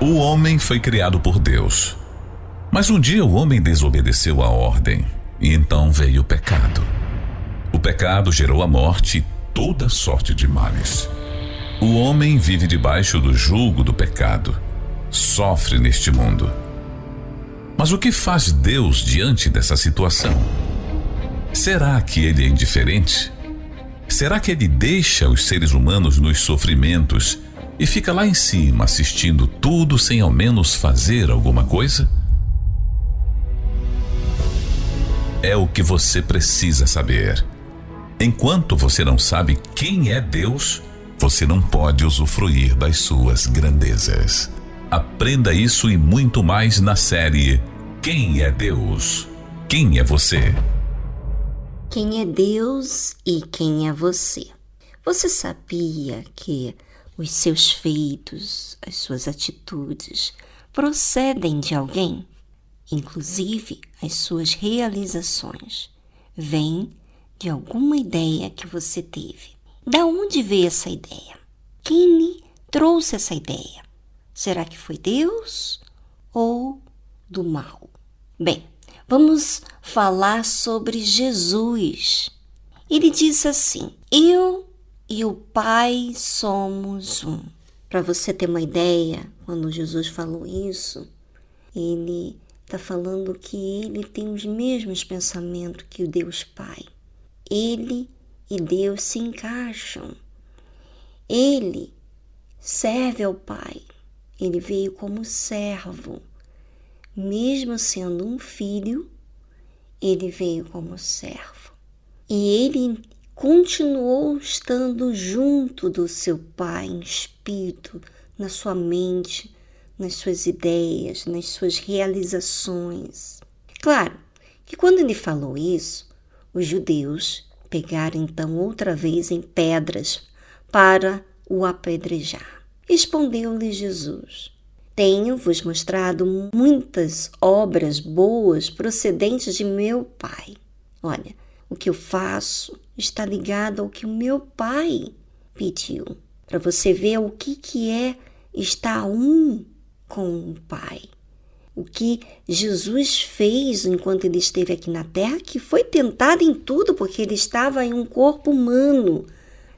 O homem foi criado por Deus, mas um dia o homem desobedeceu a ordem e então veio o pecado. O pecado gerou a morte e toda sorte de males. O homem vive debaixo do jugo do pecado, sofre neste mundo. Mas o que faz Deus diante dessa situação? Será que ele é indiferente? Será que ele deixa os seres humanos nos sofrimentos e fica lá em cima assistindo tudo sem ao menos fazer alguma coisa? É o que você precisa saber. Enquanto você não sabe quem é Deus, você não pode usufruir das suas grandezas. Aprenda isso e muito mais na série Quem é Deus? Quem é você? Quem é Deus e quem é você? Você sabia que os seus feitos, as suas atitudes, procedem de alguém? Inclusive, as suas realizações vêm de alguma ideia que você teve. Da onde veio essa ideia? Quem lhe trouxe essa ideia? Será que foi Deus ou do mal? Bem, vamos falar sobre Jesus. Ele disse assim: eu e o Pai somos um. Para você ter uma ideia, quando Jesus falou isso, ele está falando que ele tem os mesmos pensamentos que o Deus Pai. Ele e Deus se encaixam. Ele serve ao Pai. Ele veio como servo. Mesmo sendo um filho, ele veio como servo. E ele continuou estando junto do seu Pai em espírito, na sua mente, nas suas ideias, nas suas realizações. Claro que quando ele falou isso, os judeus pegaram então outra vez em pedras para o apedrejar. Respondeu-lhe Jesus: tenho-vos mostrado muitas obras boas procedentes de meu Pai. Olha, o que eu faço está ligado ao que o meu Pai pediu. Para você ver o que é estar um com o Pai. O que Jesus fez enquanto ele esteve aqui na terra, que foi tentado em tudo, porque ele estava em um corpo humano,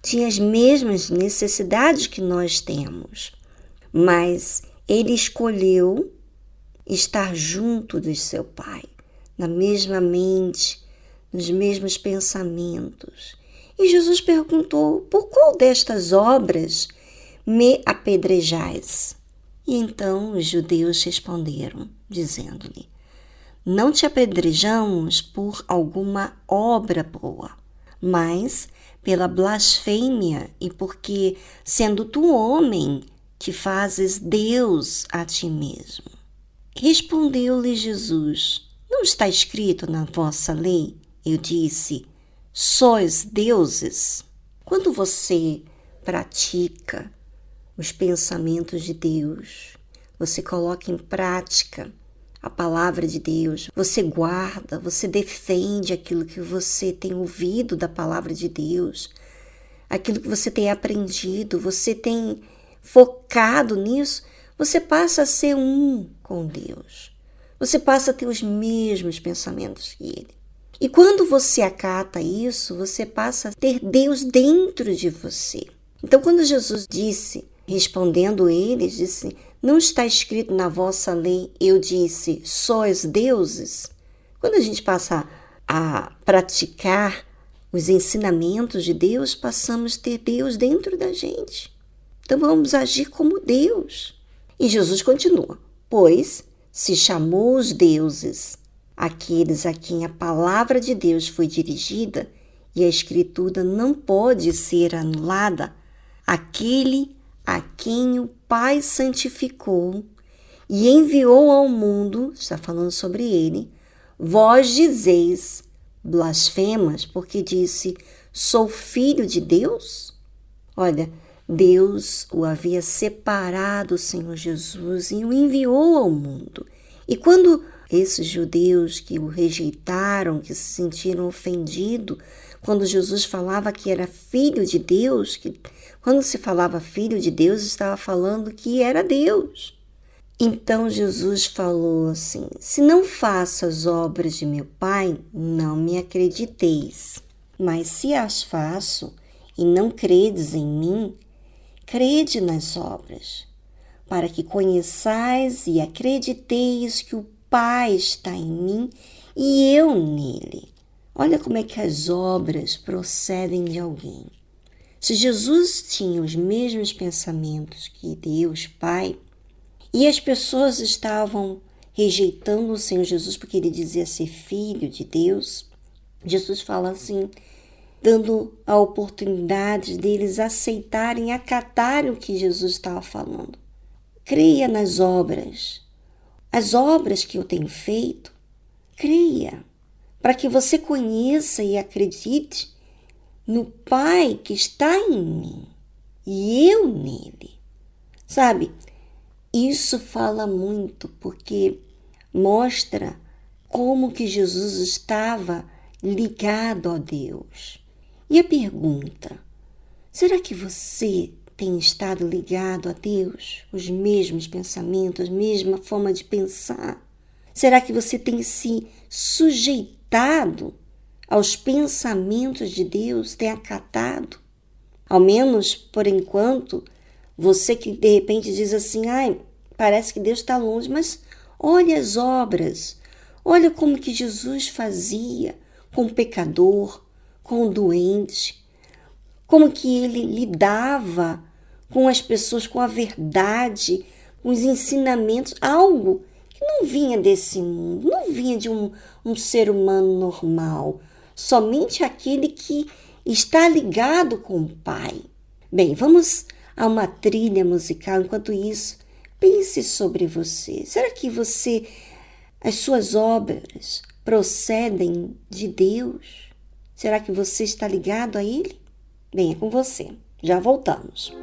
tinha as mesmas necessidades que nós temos, mas ele escolheu estar junto do seu Pai, na mesma mente, nos mesmos pensamentos. E Jesus perguntou: por qual destas obras me apedrejais? E então os judeus responderam, dizendo-lhe: não te apedrejamos por alguma obra boa, mas pela blasfêmia e porque, sendo tu homem, te fazes Deus a ti mesmo. Respondeu-lhe Jesus: não está escrito na vossa lei? Eu disse: sois deuses. Quando você pratica os pensamentos de Deus, você coloca em prática a palavra de Deus, você guarda, você defende aquilo que você tem ouvido da palavra de Deus, aquilo que você tem aprendido, você tem focado nisso, você passa a ser um com Deus. Você passa a ter os mesmos pensamentos que Ele. E quando você acata isso, você passa a ter Deus dentro de você. Então, quando Jesus disse, respondendo eles, disse: não está escrito na vossa lei, eu disse, sois deuses. Quando a gente passa a praticar os ensinamentos de Deus, passamos a ter Deus dentro da gente. Então vamos agir como Deus. E Jesus continua: pois se chamou os deuses aqueles a quem a palavra de Deus foi dirigida, e a Escritura não pode ser anulada, aquele a quem o Pai santificou e enviou ao mundo, está falando sobre ele, vós dizeis blasfemas, porque disse, sou filho de Deus? Olha, Deus o havia separado, o Senhor Jesus, e o enviou ao mundo. E quando esses judeus que o rejeitaram, que se sentiram ofendidos, quando Jesus falava que era filho de Deus, que quando se falava filho de Deus, estava falando que era Deus. Então Jesus falou assim: se não faço as obras de meu Pai, não me acrediteis. Mas se as faço e não credes em mim, crede nas obras, para que conheçais e acrediteis que o Pai está em mim e eu nele. Olha como é que as obras procedem de alguém. Se Jesus tinha os mesmos pensamentos que Deus Pai, e as pessoas estavam rejeitando o Senhor Jesus porque ele dizia ser filho de Deus, Jesus fala assim, dando a oportunidade deles aceitarem, acatarem o que Jesus estava falando. Creia nas obras. As obras que eu tenho feito, creia, para que você conheça e acredite no Pai que está em mim e eu nele. Sabe, isso fala muito porque mostra como que Jesus estava ligado a Deus. E a pergunta, será que você tem estado ligado a Deus? Os mesmos pensamentos, a mesma forma de pensar? Será que você tem se sujeitado aos pensamentos de Deus, tem acatado? Ao menos, por enquanto, você que de repente diz assim, parece que Deus está longe, mas olha as obras, olha como que Jesus fazia com o pecador, com o doente, como que ele lidava com as pessoas, com a verdade, com os ensinamentos, algo que não vinha desse mundo, não vinha de um ser humano normal, somente aquele que está ligado com o Pai. Bem, vamos a uma trilha musical. Enquanto isso, pense sobre você. Será que as suas obras procedem de Deus? Será que você está ligado a Ele? Bem, é com você. Já voltamos.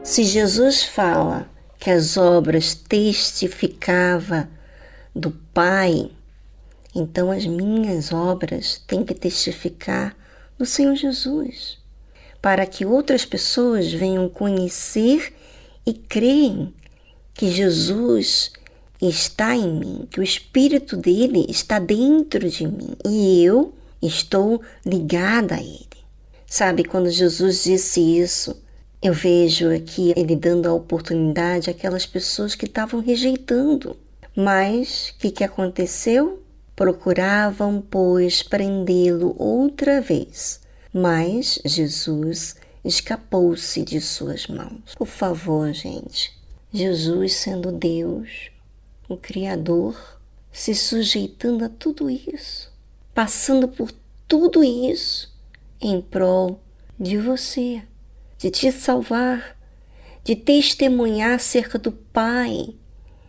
Se Jesus fala que as obras testificavam do Pai, então as minhas obras têm que testificar do Senhor Jesus, para que outras pessoas venham conhecer e creem que Jesus está em mim, que o Espírito dele está dentro de mim e eu estou ligada a ele. Sabe, quando Jesus disse isso, eu vejo aqui ele dando a oportunidade àquelas pessoas que estavam rejeitando. Mas o que aconteceu? Procuravam, pois, prendê-lo outra vez. Mas Jesus escapou-se de suas mãos. Por favor, gente, Jesus sendo Deus, o Criador, se sujeitando a tudo isso, passando por tudo isso em prol de você, de te salvar, de testemunhar acerca do Pai,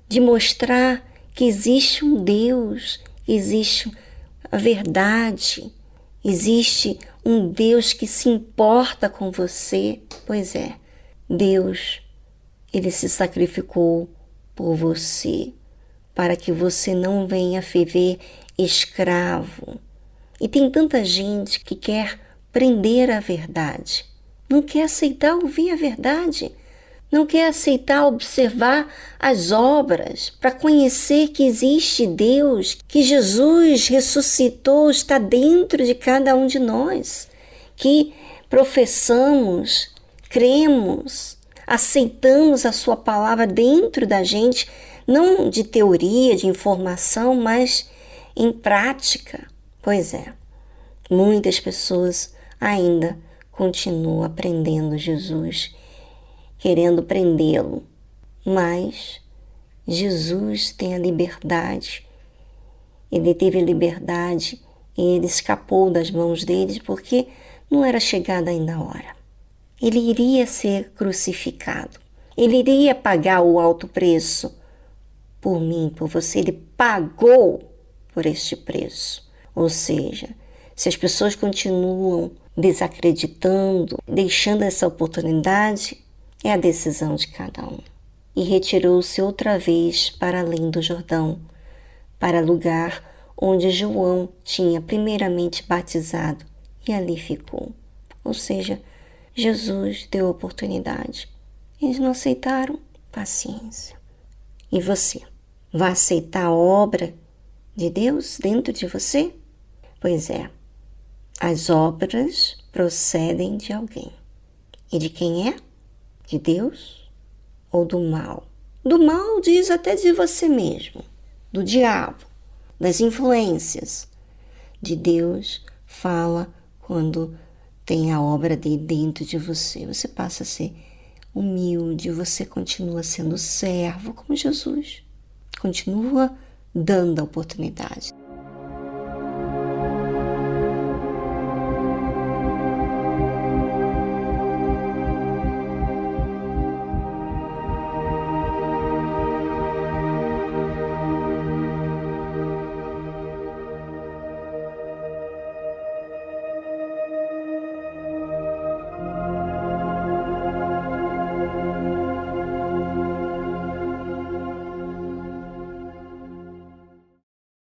de mostrar que existe um Deus, existe a verdade, existe um Deus que se importa com você. Pois é, Deus, ele se sacrificou por você, para que você não venha viver escravo. E tem tanta gente que quer prender a verdade, não quer aceitar ouvir a verdade, não quer aceitar observar as obras para conhecer que existe Deus, que Jesus ressuscitou, está dentro de cada um de nós, que professamos, cremos, aceitamos a sua palavra dentro da gente, não de teoria, de informação, mas em prática. Pois é, muitas pessoas ainda continuam aprendendo Jesus, querendo prendê-lo, mas Jesus tem a liberdade. Ele teve a liberdade e ele escapou das mãos deles porque não era chegada ainda a hora. Ele iria ser crucificado. Ele iria pagar o alto preço por mim, por você. Ele pagou por este preço. Ou seja, se as pessoas continuam desacreditando, deixando essa oportunidade, é a decisão de cada um. E retirou-se outra vez para além do Jordão, para lugar onde João tinha primeiramente batizado, e ali ficou. Ou seja, Jesus deu oportunidade. Eles não aceitaram, paciência. E você, vai aceitar a obra de Deus dentro de você? Pois é, as obras procedem de alguém. E de quem é? De Deus ou do mal? Do mal diz até de você mesmo, do diabo, das influências. De Deus fala quando tem a obra dele dentro de você. Você passa a ser humilde, você continua sendo servo como Jesus. Continua dando a oportunidade.